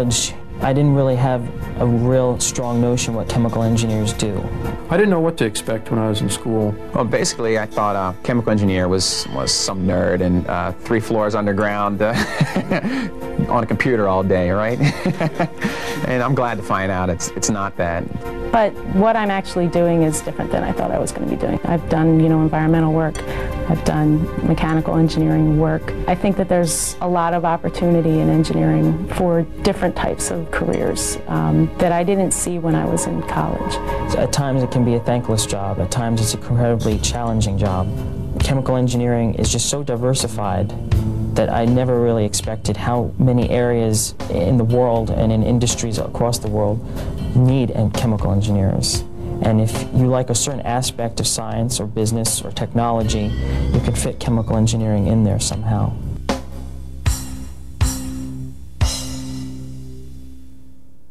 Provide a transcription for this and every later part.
college, I didn't really have a real strong notion what chemical engineers do. I didn't know what to expect when I was in school. Well, basically, I thought a chemical engineer was some nerd and 3 floors underground on a computer all day, right? And I'm glad to find out it's not that. But what I'm actually doing is different than I thought I was going to be doing. I've done, environmental work. I've done mechanical engineering work. I think that there's a lot of opportunity in engineering for different types of careers that I didn't see when I was in college. At times it can be a thankless job. At times it's an incredibly challenging job. Chemical engineering is just so diversified that I never really expected how many areas in the world and in industries across the world need chemical engineers. And if you like a certain aspect of science or business or technology, you can fit chemical engineering in there somehow.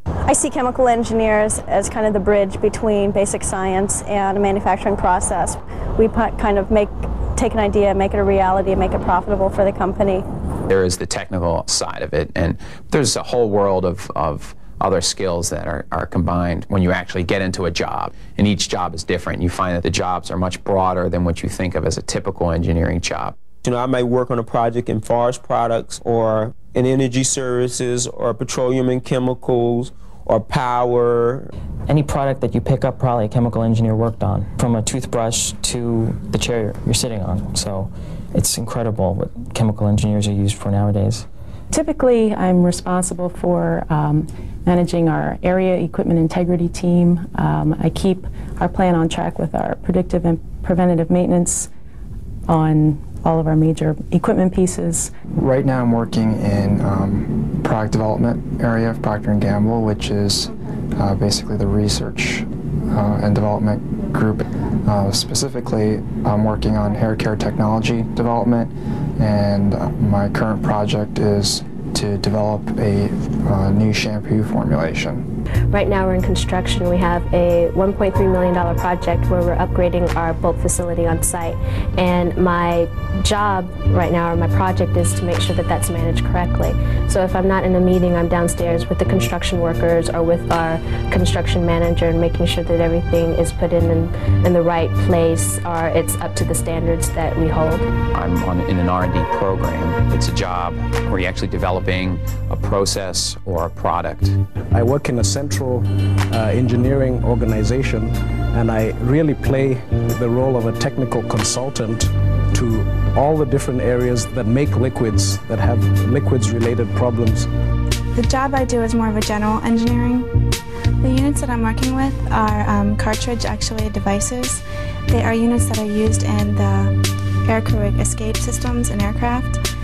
I see chemical engineers as kind of the bridge between basic science and a manufacturing process. We kind of take an idea, make it a reality, and make it profitable for the company. There is the technical side of it, and there's a whole world of other skills that are combined when you actually get into a job. And each job is different. You find that the jobs are much broader than what you think of as a typical engineering job. I might work on a project in forest products or in energy services or petroleum and chemicals or power. Any product that you pick up, probably a chemical engineer worked on, from a toothbrush to the chair you're sitting on. So it's incredible what chemical engineers are used for nowadays. Typically, I'm responsible for managing our area equipment integrity team. I keep our plant on track with our predictive and preventative maintenance on all of our major equipment pieces. Right now I'm working in product development area of Procter & Gamble, which is basically the research and development group. Specifically, I'm working on hair care technology development, and my current project is to develop a new shampoo formulation. Right now we're in construction. We have a $1.3 million project where we're upgrading our bulk facility on site. And my job right now, or my project, is to make sure that that's managed correctly. So if I'm not in a meeting, I'm downstairs with the construction workers or with our construction manager and making sure that everything is put in the right place, or it's up to the standards that we hold. I'm in an R&D program. It's a job where you're actually developing a process or a product. I work in a central engineering organization, and I really play the role of a technical consultant to all the different areas that make liquids, that have liquids-related problems. The job I do is more of a general engineering. The units that I'm working with are cartridge-actuated devices. They are units that are used in the air-crew escape systems in aircraft.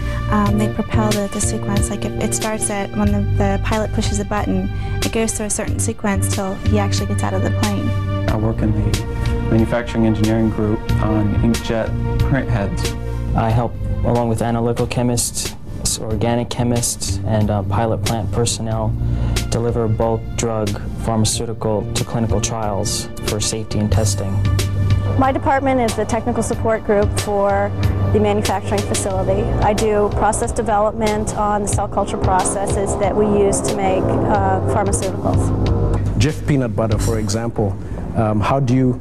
They propel the sequence. Like it starts at when the pilot pushes a button, it goes through a certain sequence till he actually gets out of the plane. I work in the manufacturing engineering group on inkjet print heads. I help along with analytical chemists, organic chemists, and pilot plant personnel deliver bulk drug, pharmaceutical to clinical trials for safety and testing. My department is the technical support group for the manufacturing facility. I do process development on the cell culture processes that we use to make pharmaceuticals. Jif peanut butter, for example, how do you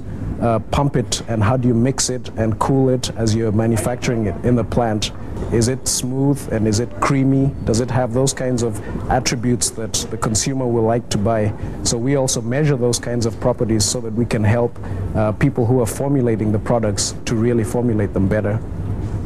pump it and how do you mix it and cool it as you're manufacturing it in the plant? Is it smooth and is it creamy? Does it have those kinds of attributes that the consumer will like to buy? So we also measure those kinds of properties so that we can help people who are formulating the products to really formulate them better.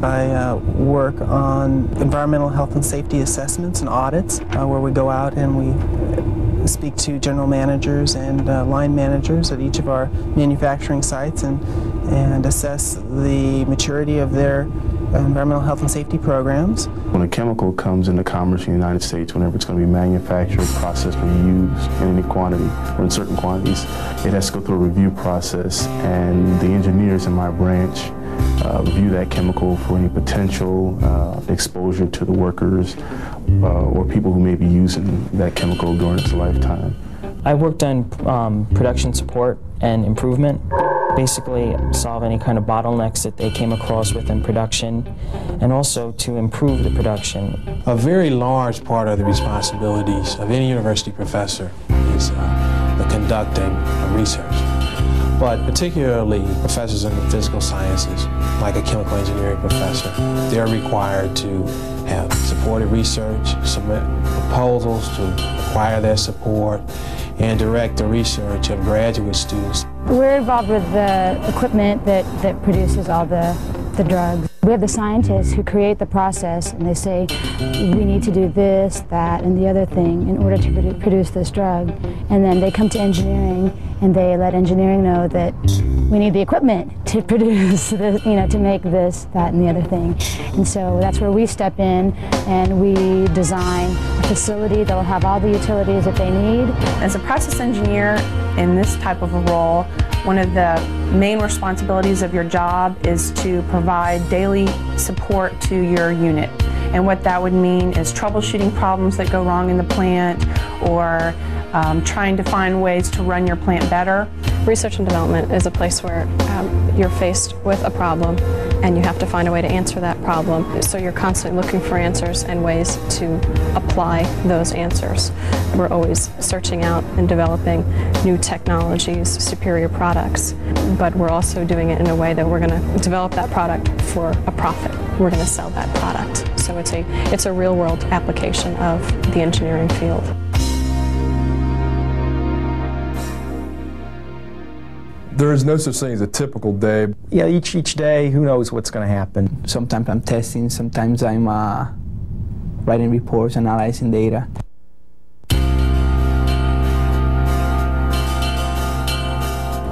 I work on environmental health and safety assessments and audits where we go out and we speak to general managers and line managers at each of our manufacturing sites and assess the maturity of their environmental health and safety programs. When a chemical comes into commerce in the United States, whenever it's going to be manufactured, processed, or used in any quantity or in certain quantities, it has to go through a review process, and the engineers in my branch review that chemical for any potential exposure to the workers or people who may be using that chemical during its lifetime. I worked on production support and improvement. basically solve any kind of bottlenecks that they came across within production, and also to improve the production. A very large part of the responsibilities of any university professor is the conducting of research. But particularly professors in the physical sciences, like a chemical engineering professor, they're required to have supported research, submit proposals to acquire their support, and direct the research of graduate students. We're involved with the equipment that produces all the drugs. We have the scientists who create the process, and they say, we need to do this, that, and the other thing in order to produce this drug. And then they come to engineering, and they let engineering know that we need the equipment to produce this, to make this, that, and the other thing. And so that's where we step in, and we design a facility that will have all the utilities that they need. As a process engineer in this type of a role, one of the main responsibilities of your job is to provide daily support to your unit. And what that would mean is troubleshooting problems that go wrong in the plant, or trying to find ways to run your plant better. Research and development is a place where you're faced with a problem and you have to find a way to answer that problem. So you're constantly looking for answers and ways to apply those answers. We're always searching out and developing new technologies, superior products, but we're also doing it in a way that we're going to develop that product for a profit. We're going to sell that product. So it's a real-world application of the engineering field. There is no such thing as a typical day. Yeah, each day, who knows what's going to happen. Sometimes I'm testing, sometimes I'm writing reports, analyzing data.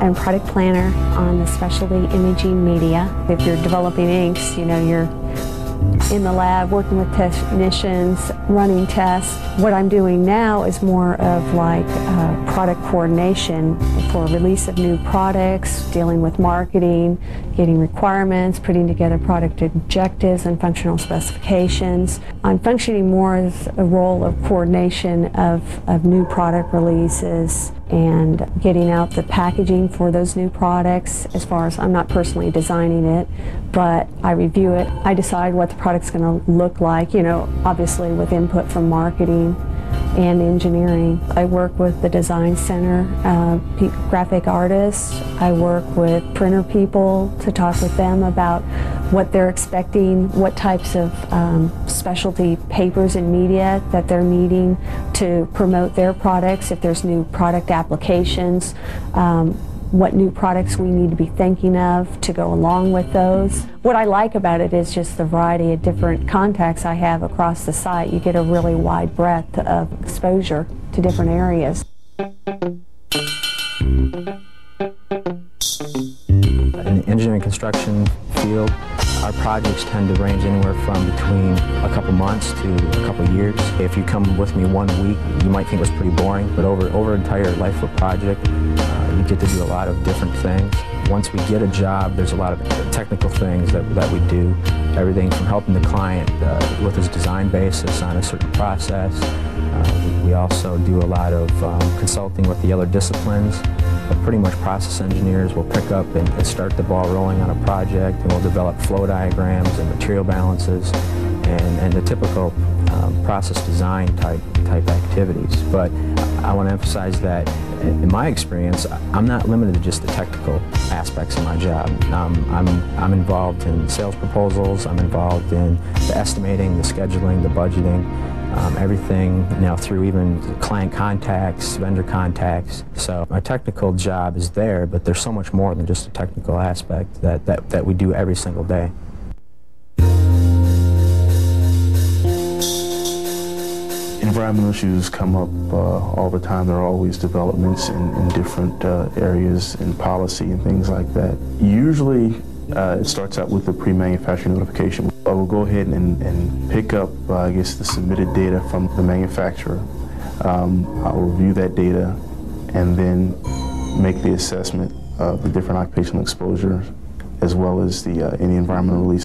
I'm a product planner on the specialty imaging media. If you're developing inks, you're in the lab working with technicians, running tests. What I'm doing now is more of like product coordination for release of new products, dealing with marketing, getting requirements, putting together product objectives and functional specifications. I'm functioning more as a role of coordination of new product releases and getting out the packaging for those new products. As far as I'm not personally designing it, but I review it. I decide what the product's going to look like, obviously with input from marketing and engineering. I work with the design center, graphic artists. I work with printer people to talk with them about what they're expecting, what types of specialty papers and media that they're needing to promote their products, if there's new product applications, what new products we need to be thinking of to go along with those. What I like about it is just the variety of different contacts I have across the site. You get a really wide breadth of exposure to different areas. In the engineering construction field, our projects tend to range anywhere from between a couple months to a couple years. If you come with me 1 week, you might think it was pretty boring, but over an entire life of a project, you get to do a lot of different things. Once we get a job, there's a lot of technical things that we do. Everything from helping the client with his design basis on a certain process. We also do a lot of consulting with the other disciplines. Pretty much process engineers will pick up and start the ball rolling on a project, and we'll develop flow diagrams and material balances and the typical process design type activities. But I want to emphasize that in my experience, I'm not limited to just the technical aspects of my job. I'm involved in sales proposals, I'm involved in the estimating, the scheduling, the budgeting, everything through even client contacts, vendor contacts. So my technical job is there, but there's so much more than just a technical aspect that we do every single day. Environmental issues come up all the time. There are always developments in different areas in policy and things like that. Usually it starts out with the pre-manufacturing notification. I will go ahead and pick up, I guess, the submitted data from the manufacturer. I will review that data and then make the assessment of the different occupational exposures as well as any environmental release.